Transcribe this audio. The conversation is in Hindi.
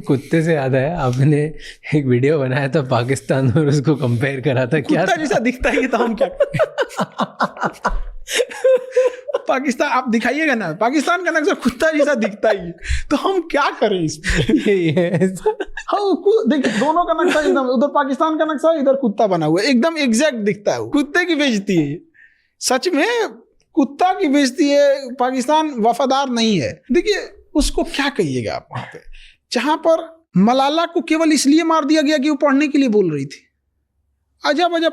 कुत्ते से याद आया, आपने एक वीडियो बनाया था पाकिस्तान और उसको कंपेयर करा था, क्या कुत्ता जैसा दिखता ही तो हम क्या पाकिस्तान आप दिखाइएगा ना, पाकिस्तान का नक्शा कुत्ता जैसा दिखता ही, तो हम क्या करें इसमें। हाँ देखिए, दोनों का नक्शा एकदम, उधर पाकिस्तान का नक्शा है, इधर कुत्ता बना हुआ है, एकदम एग्जैक्ट दिखता है। कुत्ते की बेइज्जती है सच में, कुत्ता की बेइज्जती है। पाकिस्तान वफादार नहीं है। देखिए उसको क्या कहिएगा आप, वहां पे जहां पर मलाला को केवल इसलिए मार दिया गया कि वो पढ़ने के लिए बोल रही थी। अजब अजब